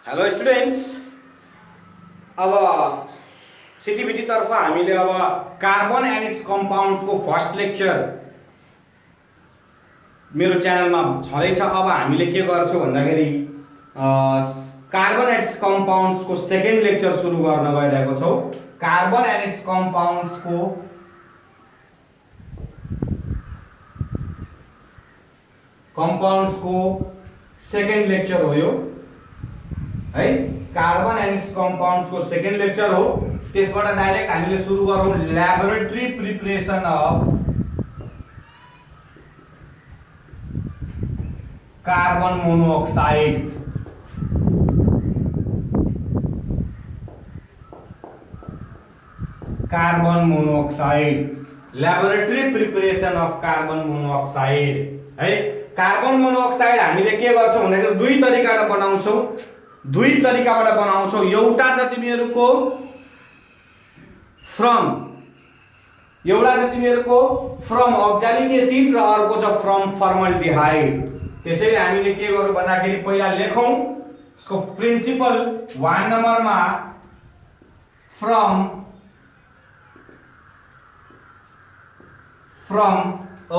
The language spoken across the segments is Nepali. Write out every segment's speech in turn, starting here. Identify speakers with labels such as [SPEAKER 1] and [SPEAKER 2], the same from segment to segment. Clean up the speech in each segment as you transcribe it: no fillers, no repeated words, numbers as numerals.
[SPEAKER 1] Hello students. अब सिटिभिटी तर्फ हामीले अब कार्बन एन्ड इट्स कम्पाउन्ड्सको फर्स्ट लेक्चर मेरो च्यानलमा छँदैछ। अब हामीले के गर्छौँ भन्दाखेरि कार्बन एन्ड इट्स कम्पाउन्ड्सको सेकेन्ड लेक्चर सुरु गर्न गइरहेको छौँ। कार्बन एन्ड इट्स कम्पाउन्ड्सको सेकेन्ड लेक्चर हो यो है। कार्बन एन्ड इट्स कम्पाउन्ड्सको सेकेन्ड लेक्चर हो। त्यसबाट डाइरेक्ट हामीले सुरु गरौँ laboratory preparation of carbon monoxide. Carbon monoxide, laboratory preparation of carbon monoxide है। कार्बन मोनोअक्साइड हामीले के गर्छौँ भन्दाखेरि दुई तरिकाबाट बनाउँछौँ। एउटा छ तिमीहरूको फ्रम अक्जालिक एसिड र अर्को छ फ्रम फर्मल्डिहाइड। त्यसैले हामीले के गरौँ भन्दाखेरि पहिला लेखौँ यसको प्रिन्सिपल। 1 नम्बरमा फ्रम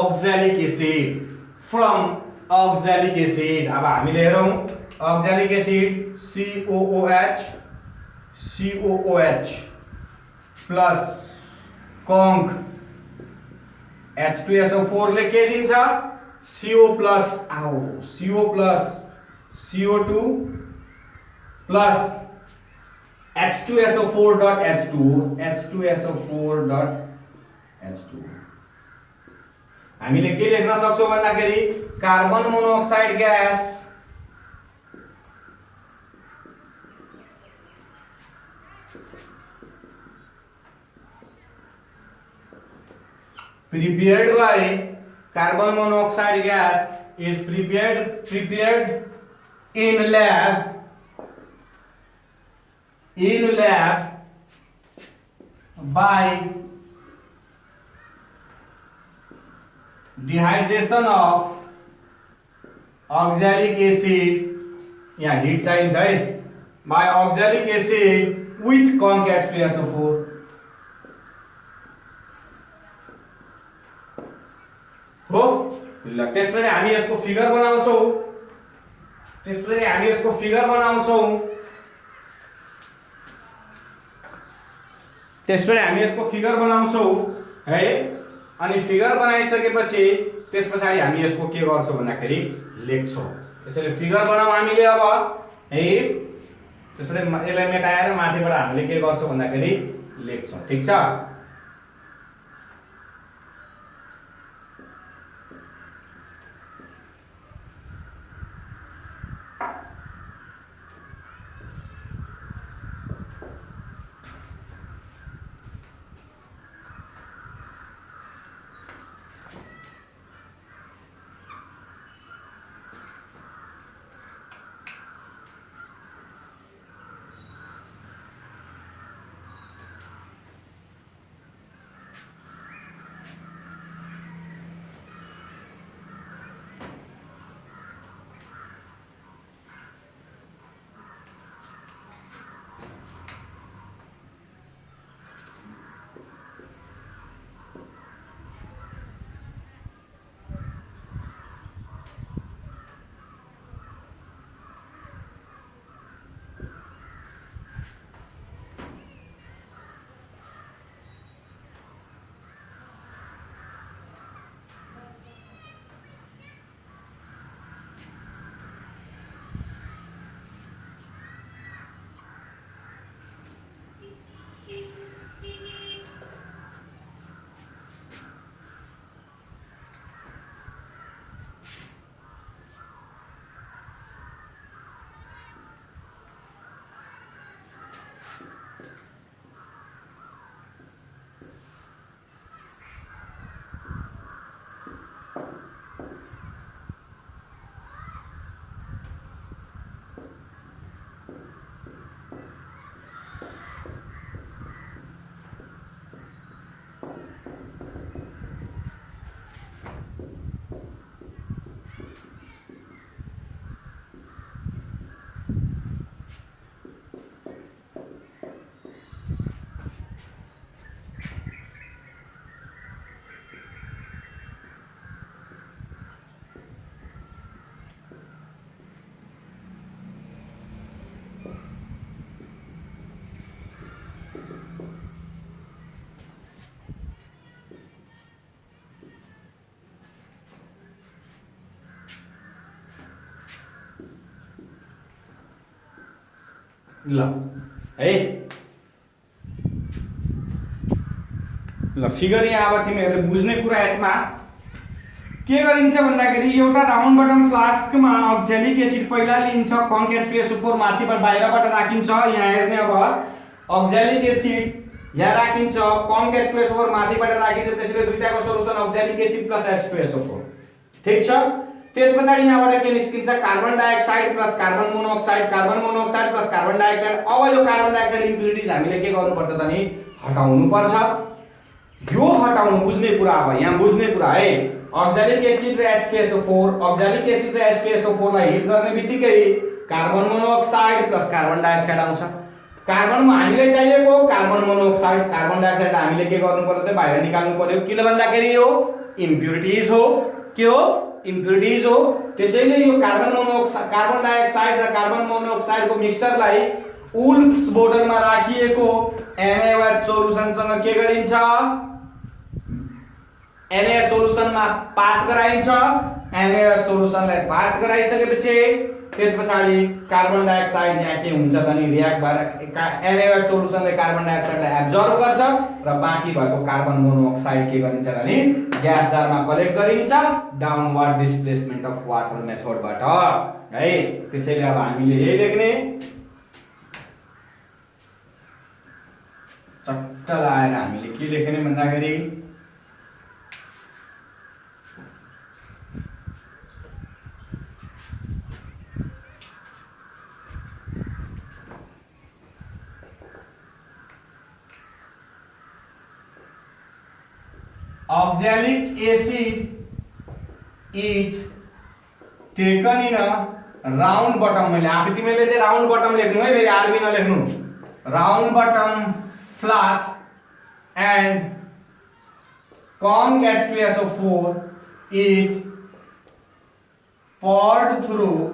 [SPEAKER 1] अक्जालिक एसिड। अब हामीले हेरौँ oxalic acid COOH plus conc H2SO4 ले के दिन्छ CO plus CO2 plus H2SO4.H2 हामीले के लेख्न सक्छौँ भन्दाखेरि carbon monoxide gas prepared by carbon monoxide gas is prepared in lab by dehydration of oxalic acid। यहाँ हिट चाहिन्छ है। by oxalic acid with conc H2SO4 हो। ल त्यसपछि हामी यसको फिगर बनाउँछौँ है। अनि फिगर बनाइसकेपछि त्यस पछाडि हामी यसको के गर्छौँ भन्दाखेरि लेख्छौँ। त्यसैले फिगर बनाउँ हामीले अब है। त्यसैले यसलाई मेटाएर माथिबाट हामीले के गर्छौँ भन्दाखेरि लेख्छौँ। ठीक छ। ल है ल फिगर यहाँ अब तिमीहरूले बुझ्ने कुरा यसमा के गरिन्छ भन्दाखेरि एउटा राउन्ड बटम फ्लास्कमा अक्जेलिक एसिड पहिला लिन्छ, कन्केस्ट्रिएसो4 माथिबाट बाहिरबाट राखिन्छ। यहाँ हेर्ने अब अक्जेलिक एसिड यहाँ राखिन्छ, कन्केस्ट्रिएसो4 माथिबाट राखिन्छ, त्यसैले दुईटाको सोलुसन अक्जेलिक एसिड प्लस H2SO4 ठीक छ। त्यसपछि यहाँबाट के निस्किन्छ carbon dioxide plus carbon monoxide, carbon monoxide plus carbon dioxide. अब यो कार्बन डाइअक्साइड इम्प्युरिटिज हामीले के गर्नुपर्छ त नि हटाउनु पर्छ। यो हटाउनु बुझ्ने कुरा, अब यहाँ बुझ्ने कुरा है अक्जेलिक एसिड र H2SO4, अक्जेलिक एसिड र H2SO4 लाई हिट गर्ने बित्तिकै carbon monoxide plus carbon dioxide आउँछ। कार्बनमा हामीले चाहिएको कार्बन मोनोअक्साइड, कार्बन डाइअक्साइड हामीले के गर्नु पर्यो त बाहिर निकाल्नु पर्यो, किन भन्दाखेरि यो इम्प्युरिटिज हो। के हो इम्प्युरिटिज हो। त्यसैले यो कार्बन डाइअक्साइड र कार्बन मोनोअक्साइड को मिक्सचरलाई उल्फ्स बोतलमा राखिएको NaOH सोलुसनसँग के गरिन्छ NaOH सोलुसनमा पास गराइन्छ। NaOH सोलुसनलाई पास गराइसकेपछि त्यसपछि कार्बन डाइअक्साइड यहाँ के हुन्छ त नि रियाक्ट भएर NaOH सोलुसनले कार्बन डाइअक्साइडलाई एब्जर्ब गर्छ र बाँकी भएको कार्बन मोनोअक्साइड के गरिन्छ त नि ग्यास जारमा कलेक्ट गरिन्छ डाउनवर्ड डिस्प्लेसमेन्ट अफ वाटर मेथडबाट है। त्यसैले अब हामीले यही लेख्ने चट्ट लाएर हामीले के लेख्ने भन्दाखेरि oxalic acid is taken in a round bottom। मैले आफै तिमीले चाहिँ राउन्ड बटम लेख्नु है, फेरि आरबी नलेख्नु। Round bottom flask and conc H2SO4 is poured through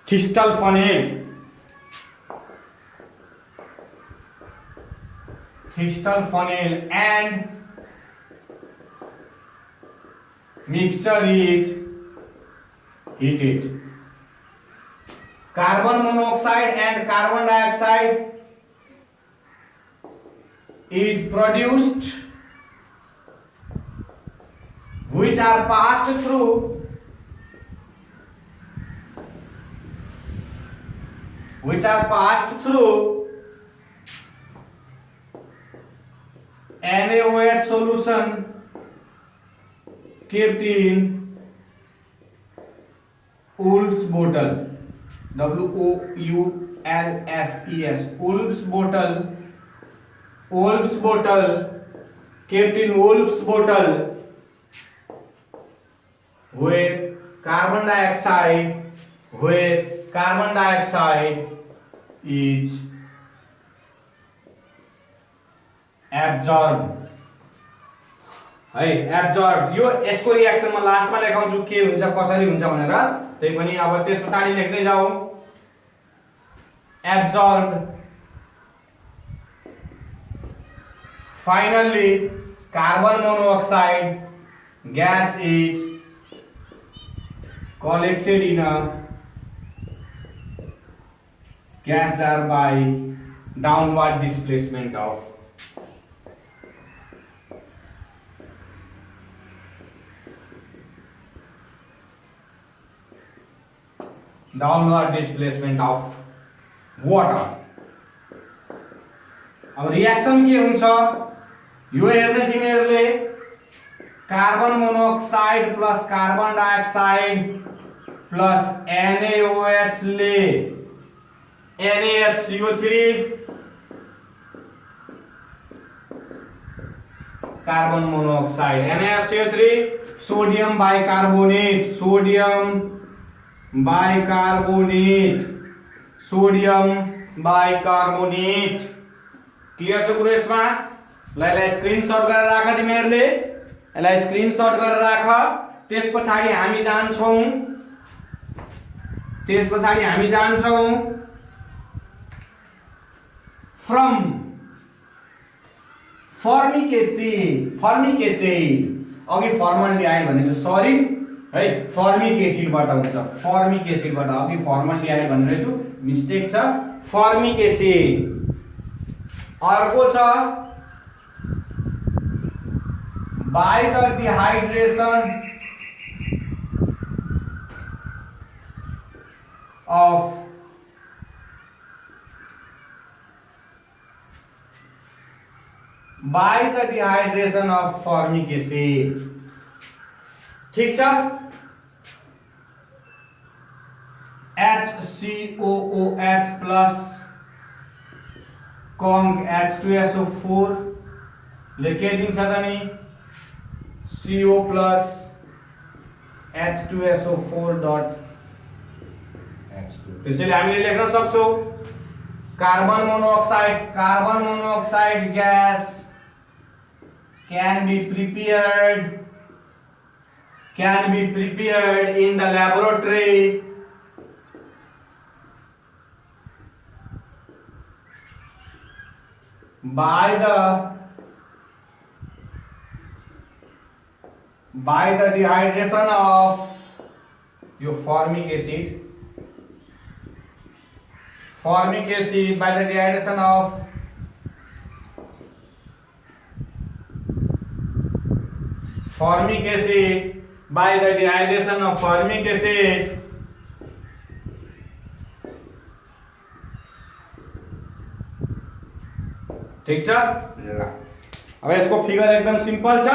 [SPEAKER 1] crystal funnel and mixture is heated। Carbon monoxide and carbon dioxide is produced, which are passed through NaOH solution kept in Wolf's bottle, WOULFES, Wolf's bottle kept in Wolf's bottle where carbon dioxide is absorbed है एब्जर्ब। यो यसको रिएक्सनमा लास्टमा लेखाउँछु के हुन्छ कसरी हुन्छ भनेर, त्यही पनि अब त्यसपछि लेख्दै जाऊ। एब्जर्ब्ड, finally carbon monoxide gas is collected in a gas jar by downward displacement of water। अब रिएक्सन के हुन्छ यो हेर्ने तिमीहरूले carbon monoxide plus carbon dioxide plus NaOH ले NaHCO3 carbon monoxide NaHCO3 sodium bicarbonate clear छ कुरो यसमा। ल यसलाई स्क्रिनशट गरेर राख तिमीहरूले, यसलाई स्क्रिनशट गरेर राख। त्यसपछि हामी जान्छौं फ्रम फर्मिक एसिड अघि फर्मल्डिहाइड भनेको सरी है फर्मिक एसिडबाट हुन्छ फर्मिक एसिडबाट अघि फर्मल्डिहाइड भनेर छु मिस्टेक छ फर्मिक एसिड अर्को छ by the dehydration of by the dehydration of formic acid ठीक छ HCOOH plus conc H2SO4 ले के दिन्छ त नि CO plus H2SO4 dot त्यसैले हामीले लेख्न सक्छौं carbon monoxide gas can be prepared in the laboratory by the dehydration of your formic acid by the dehydration of formic acid by the dehydration of formic acid ठीक छ ल अब यसको फिगर एकदम सिम्पल छ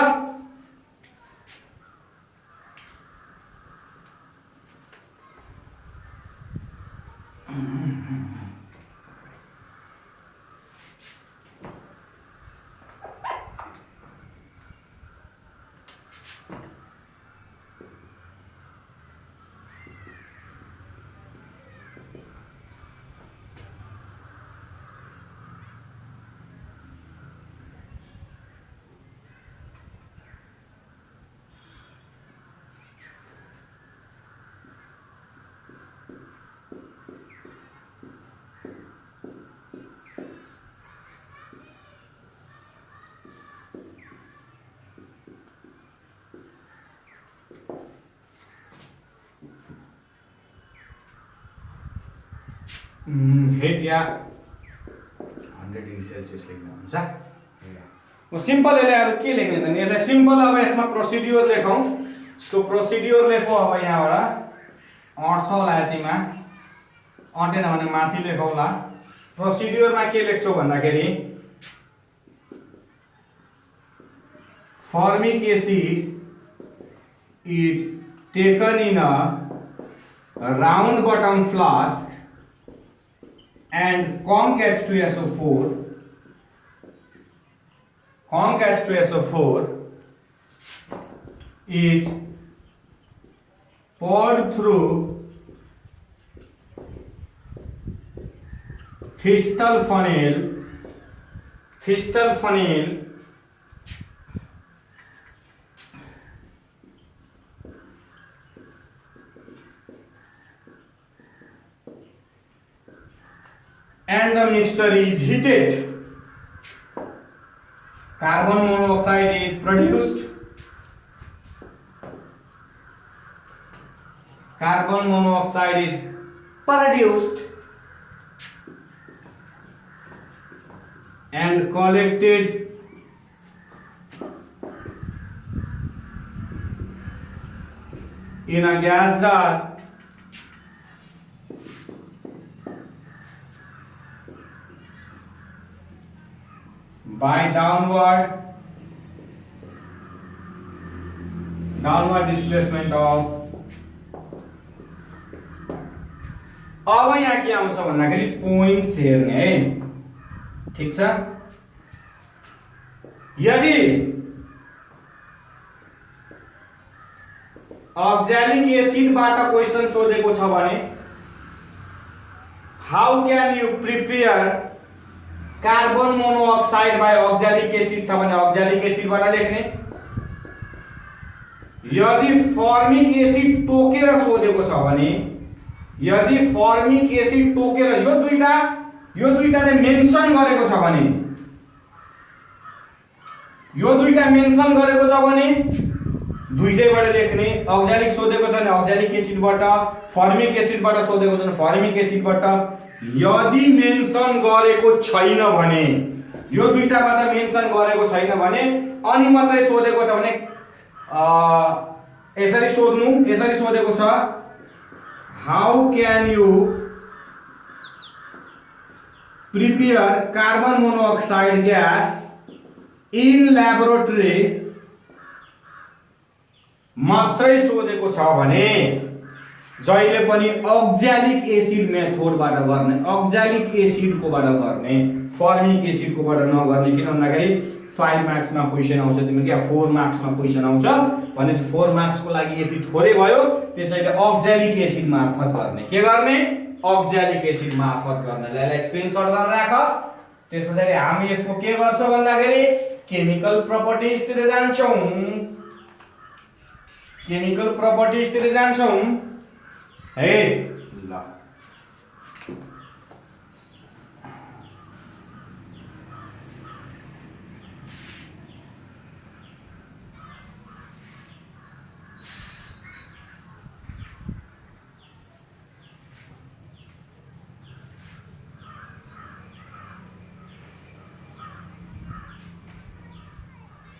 [SPEAKER 1] हेट या 100 डिग्री सेल्सियस लेख्नु हुन्छ म सिम्पल यसलाई अब के लेख्ने त नि यसलाई सिम्पल अब यसमा प्रोसिड्युर लेखौं यसको प्रोसिड्युर लेखौं अब यहाँबाट अट्छ होला यतिमा अटेन भने माथि लेखौँला प्रोसिड्युरमा के लेख्छौ भन्दाखेरि formic acid is taken in a round bottom flask and conc H2SO4 is poured through Thistle funnel and the mixture is heated. Carbon monoxide is produced. And collected in a gas jar by downward displacement of अब यहाँ के आउँछ भन्दाखेरि पोइन्ट्स हेर्ने है ठीक छ यदि ऑक्सैलिक एसिडबाट क्वेशन सोधेको छ भने how can you prepare carbon monoxide by oxalic acid छ भने ऑक्सैलिक एसिडबाट लेख्ने यदि फर्मिक एसिड टोकेर सोधेको छ भने यदि फर्मिक एसिड टोकेर यो दुईटा चाहिँ मेन्सन गरेको छ भने दुईटैबाट लेख्ने। अक्जालिक सोधेको छ भने अक्जालिक एसिडबाट, फर्मिक एसिडबाट सोधेको छ भने फर्मिक एसिडबाट। यदि मेन्सन गरेको छैन भने, यो दुईटाबाट मेन्सन गरेको छैन भने अनि मात्रै सोधेको छ भने यसरी सोध्नु। यसरी सोधेको छ, how can you prepare carbon monoxide gas in laboratory मात्रै सोधेको छ भने जहिले पनि अक्जालिक एसिड मेथडबाट गर्ने, अक्जालिक एसिडकोबाट गर्ने, फर्मिक एसिडकोबाट नगर्ने। किन भन्दाखेरि 5 मार्क्समा क्वेशन आउँछ तिम्रो, क्या 4 मार्क्समा क्वेशन आउँछ भने 4 मार्क्सको लागि यति थोरै भयो, त्यसैले अक्जालिक एसिड मार्फत गर्ने। के गर्ने? अक्जालिक एसिड मार्फत गर्ने। यसलाई स्क्रिनशट गरेर राख। त्यसपछि हामी यसको के गर्छौं भन्दाखेरि केमिकल प्रपर्टिज तिर जान्छौं। केमिकल प्रपर्टिज तिर जान्छौं है। ल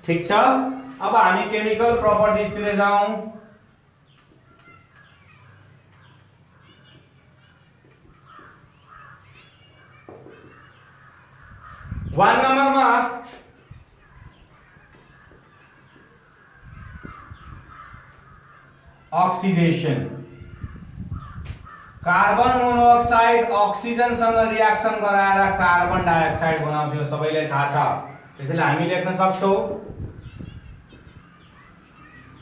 [SPEAKER 1] ठीक छ। अब हामी केमिकल प्रपर्टिज तिर जाउँ। वन नंबरमा ऑक्सीडेशन। कार्बन मोनोअक्साइड ऑक्सिजनसँग रिएक्सन गराएर कार्बन डाइअक्साइड बनाउँछ, यो सबैलाई थाहा छ। त्यसैले हामी लेख्न सक्छौं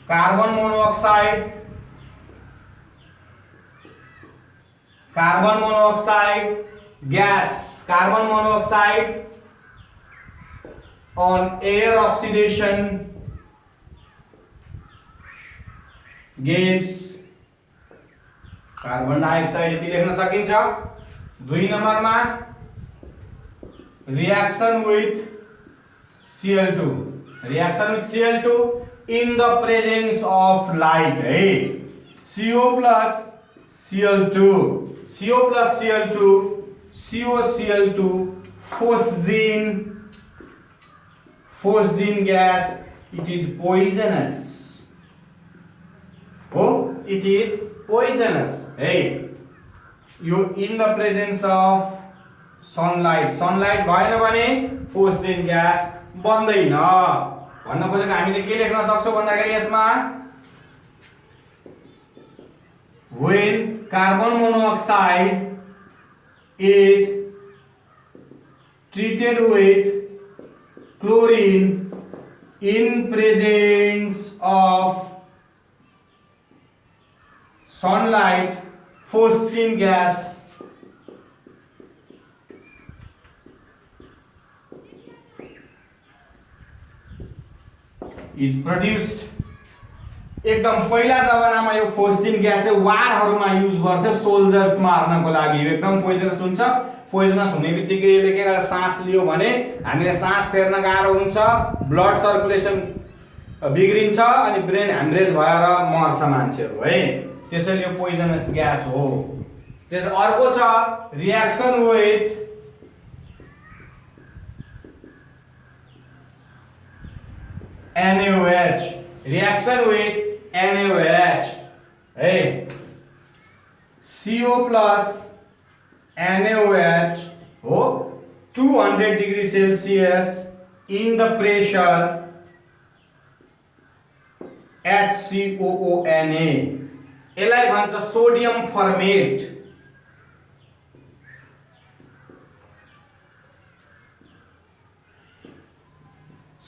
[SPEAKER 1] carbon monoxide, carbon monoxide gas, carbon monoxide on air oxidation gives carbon dioxide. यति लेख्न सकिन्छ। 2 नम्बरमा reaction with Cl2, reaction with Cl2 in the presence of light है। CO plus Cl2, CO plus Cl2, COCl2, phosgene gas, it is poisonous. Oh, it is poisonous. Hey, you in the presence of sunlight, sunlight भएन भने phosgene gas बन्दैन। भन्न खोजेको हामीले के लेख्न सक्छौं भन्दाखेरि यसमा when carbon monoxide is treated with chlorine in presence of sunlight, phosgene gas is produced। एकदम पहिला जमानामा यो फोस्जिन ग्यास चाहिँ वारहरुमा युज गर्थे सोल्जर्स मार्नको लागि। यो एकदम पोइजनस हुन्छ। पोइजनस हुने बित्तिकै यसले के गर्छ, सास लियो भने हामीले सास फेर्न गाह्रो हुन्छ, ब्लड सर्कुलेसन बिग्रिन्छ अनि ब्रेन ह्यामरेज भएर मर्छ मान्छेहरु है। त्यसैले यो पोइजनस ग्यास हो। त्यस अर्को छ reaction with NaOH, reaction with NaOH है। CO plus NaOH हो 200 degree Celsius in the pressure at COONA। यसलाई भन्छ सोडियम फर्मेट।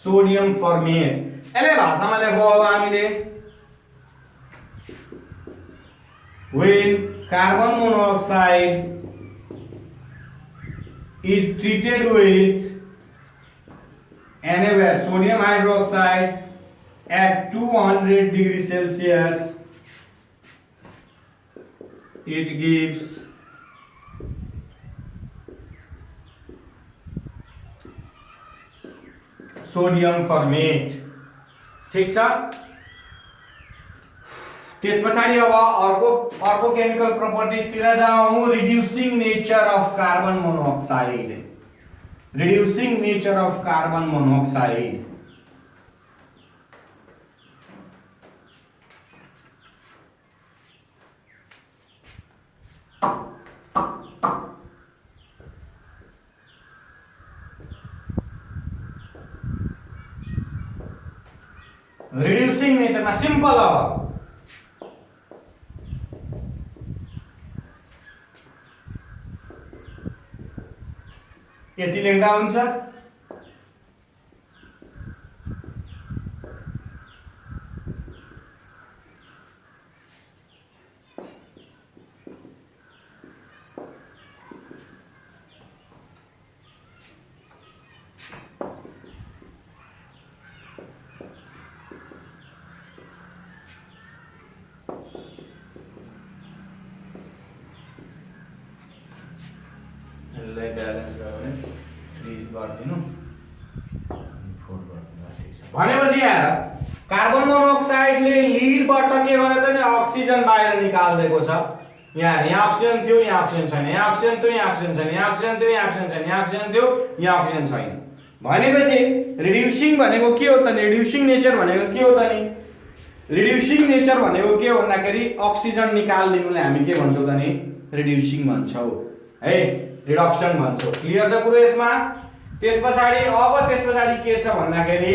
[SPEAKER 1] सोडियम फर्मेट यसलाई भाषामा लेखौ अब हामीले when carbon monoxide is treated with NaOH, sodium hydroxide at 200 degree Celsius, it gives sodium formate. ठीक छ। त्यसपछि अब अर्को केमिकल प्रपर्टिज तिर जाउँ reducing nature of carbon monoxide reducing nature of carbon monoxide reducing नेचरमा सिम्पल अब यति लेख्दा हुन्छ ब्यालेन्स गयो भने 3 गरिदिनु 4 गरिदिनु ठीक छ भनेपछि यहाँ कार्बन मोनोक्साइडले लिडबाट के गर्यो त नि अक्सिजन बाहिर निकाल्दिएको छ यहाँ अक्सिजन थियो यहाँ अक्सिजन छैन यहाँ अक्सिजन थियो यहाँ अक्सिजन छैन यहाँ अक्सिजन थियो यहाँ अक्सिजन छैन यहाँ अक्सिजन थियो यहाँ अक्सिजन छैन भनेपछि रिड्युसिङ भनेको के हो त रिड्युसिङ नेचर भनेको के हो त नि रिड्युसिङ नेचर भनेको के हो भन्दाखेरि अक्सिजन निकाल्दिनुलाई हामी के भन्छौँ त नि रिड्युसिङ भन्छौँ है रिडक्सन भन्छौँ क्लियर छ कुरो यसमा त्यसपछि के छ भन्दाखेरि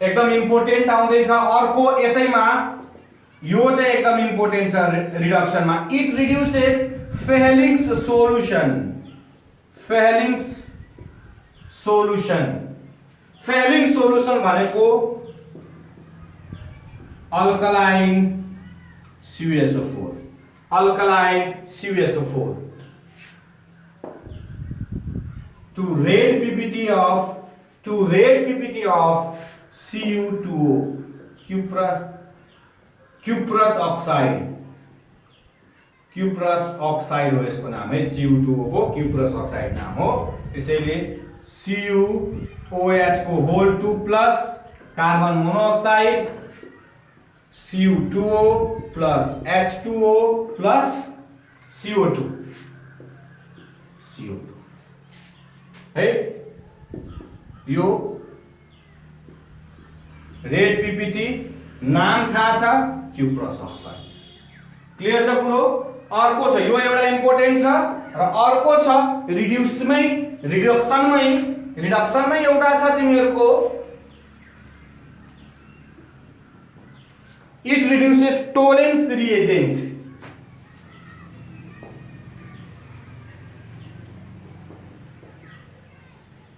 [SPEAKER 1] एकदम इम्पोर्टेन्ट आउँदैछ अर्को यसैमा यो चाहिँ एकदम इम्पोर्टेन्ट छ रिडक्सनमा इट रिड्युसेस फेलिङ्स सोलुसन भनेको alkaline CuSO4 to rate ppt of Cu2O cuprous oxide हो यसको नाम है Cu2O को cuprous oxide नाम हो त्यसैले CuOH को whole 2 plus carbon monoxide Cu2O plus H2O plus CO2 है यो रेड पीपीटी नाम थाहा छ क्युप्रस अक्साइड क्लियर छ कुरो अर्को छ यो एउटा इम्पोर्टेन्ट छ र अर्को छ रिडक्सनमै एउटा छ तिमीहरुको it reduces Tollens reagent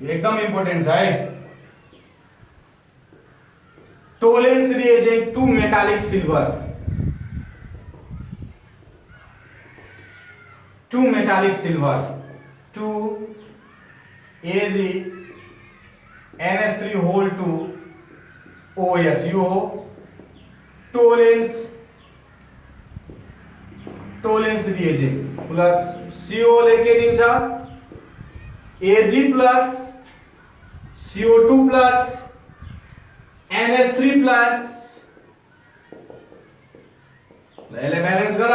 [SPEAKER 1] एकदम इम्पोर्टेन्ट छ है Tollens reagent to metallic silver to Ag NH3 whole 2 OH यो Tollens reagent plus CO लेके दिन्छ Ag plus CO2 plus NH3 plus यसले ब्यालेन्स गर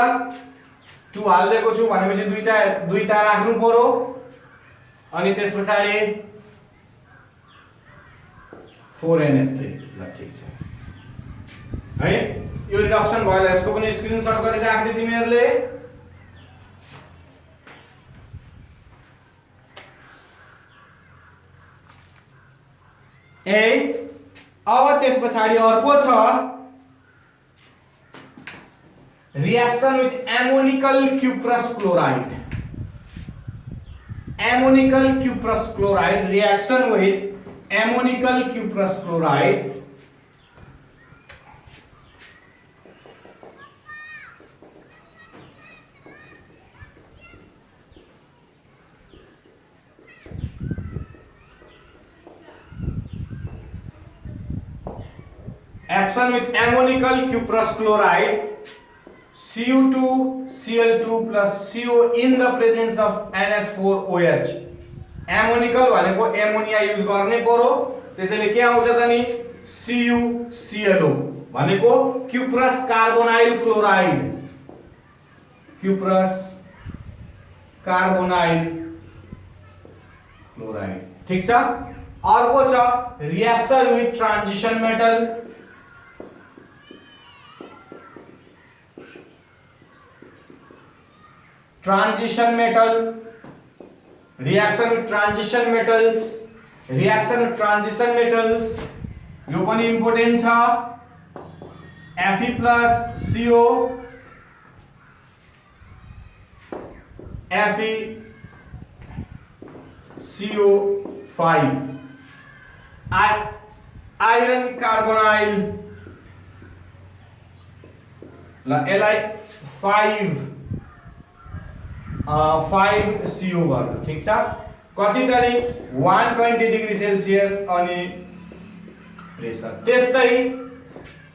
[SPEAKER 1] 2 हाल्दिएको छु भनेपछि दुईटा राख्नु पर्यो अनि त्यसपछि 4NH3 ल ठीक छ है यो रिडक्सन भयो यसको पनि स्क्रिनशट गरि राख्दै तिमीहरुले ए अब त्यसपछि अर्को छ reaction with ammoniacal cuprous chloride reaction with ammoniacal cuprous chloride action with ammonical cuprous chloride Cu2Cl2 plus CO in the presence of NH4OH एमोनिकल भनेको एमोनिया युज गर्नै पर्यो, त्यसैले के आउँछ त नि CuClO भनेको cuprous carbonyl chloride, cuprous carbonyl chloride. ठीक छ। अर्को छ reaction with transition metal, transition metal, reaction with transition metals, reaction with transition metals यो पनि इम्पोर्टेन्ट छ। Fe+CO, FeCO5, आइरन कार्बोनाइल ल यसलाई 5CO गर्नु। ठीक छ। कति तारिक 120 डिग्री सेल्सियस अनि प्रेसर। त्यस्तै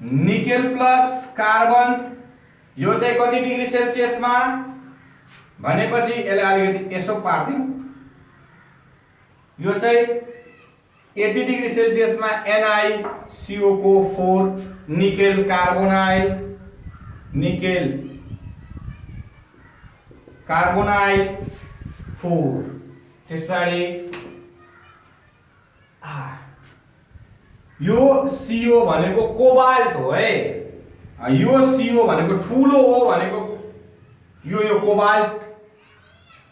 [SPEAKER 1] निकेल प्लस कार्बन यो चाहिँ कति डिग्री सेल्सियसमा भनेपछि यसलाई अलिकति यसो पार्दिउँ, यो चाहिँ 80 डिग्री सेल्सियसमा NiCO को 4 निकेल कार्बोनाइल, निकेल कार्बोनाइल 4। त्यसपछि यो CO भनेको कोबाल्ट हो है, यो CO भनेको ठुलो O भनेको यो कोबाल्ट,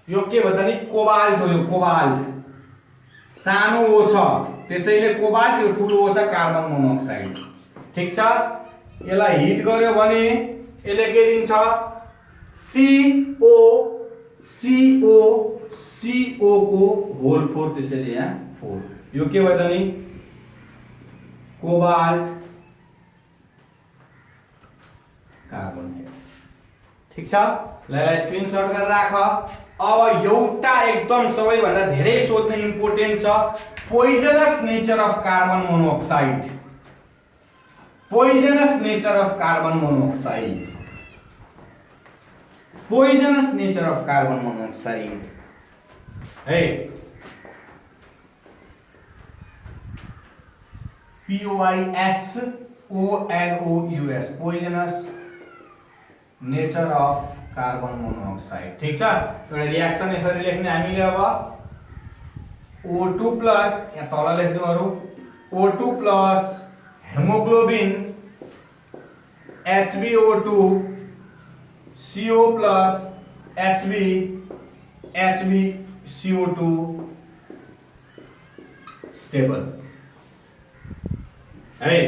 [SPEAKER 1] यो के भन्छ नि कोबाल्ट हो, यो कोबाल्ट सानो O छ त्यसैले कोबाल्ट, यो ठुलो O छ कार्बन मोनोक्साइड। ठीक छ। यसलाई हिट गर्यो भने यसले के दिन्छ CO को होल 4, त्यसैले यहाँ 4। यो के भन्छ नि कोबाल्ट कार्बन। ठीक छ। ल स्क्रिनशट गरेर राख। अब एउटा एकदम सबैभन्दा धेरै सोध्ने इम्पोर्टेन्ट छ poisonous nature of carbon monoxide, poisonous nature of carbon monoxide, poisonous nature of carbon monoxide है। POISONOUS, poisonous nature of carbon monoxide. ठीक छ। एउटा रिएक्सन यसरी लेख्ने हामीले अब O2 प्लस यहाँ तल लेख्नुहरु O2 plus haemoglobin HbO2 CO plus HbCO2 stable है।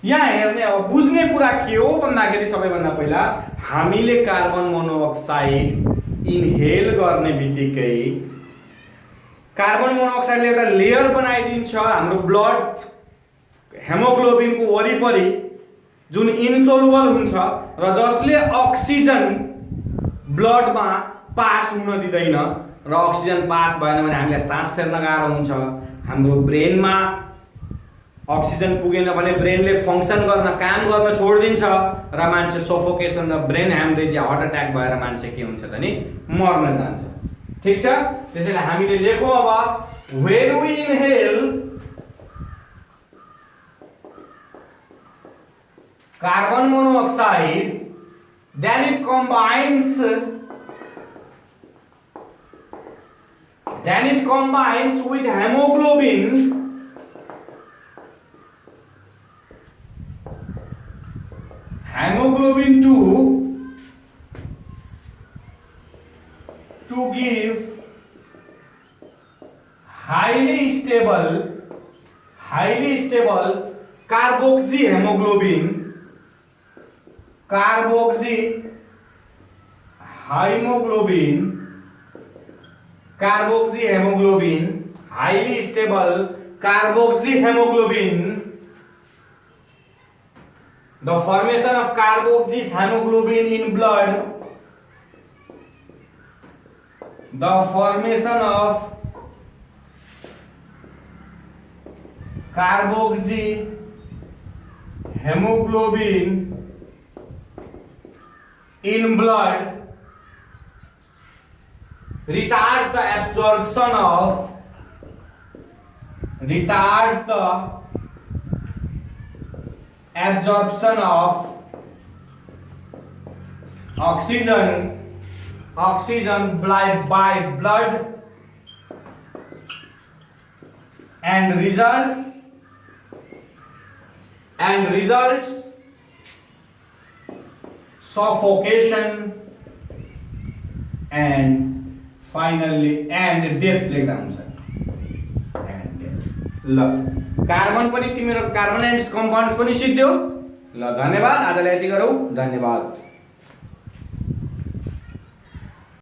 [SPEAKER 1] यहाँ हेर्ने अब बुझ्ने कुरा के हो भन्दाखेरि सबैभन्दा पहिला हामीले कार्बन मोनोक्साइड इनहेल गर्ने बित्तिकै कार्बन मोनोक्साइडले एउटा लेयर बनाइदिन्छ हाम्रो ब्लड हेमोग्लोबिनको वरिपरि जुन इन्सोलुबल हुन्छ र जसले अक्सिजन ब्लडमा पास हुन दिँदैन र अक्सिजन पास भएन भने हामीलाई सास फेर्न गाह्रो हुन्छ, हाम्रो ब्रेनमा अक्सिजन पुगेन भने ब्रेनले फंक्सन गर्न काम गर्न छोड्दिन्छ र मान्छे सफोकेसन र ब्रेन ह्यामरेज या हार्ट अट्याक भएर मान्छे के हुन्छ त नि मर्न जान्छ। ठीक छ। त्यसैले हामीले लेखौं अब when we inhale carbon monoxide then it combines with hemoglobin to give highly stable carboxy hemoglobin highly stable carboxy hemoglobin. The formation of carboxy hemoglobin in blood, the formation of carboxy hemoglobin in blood retards the absorption of oxygen by blood and results suffocation and finally and death लेख्दा हुन्छ and death। ल कार्बन पनि तिम्रो कार्बन एन्ड कम्पाउन्ड्स पनि सिद्धियो। ल धन्यवाद, आजलाई यति गरौँ, धन्यवाद।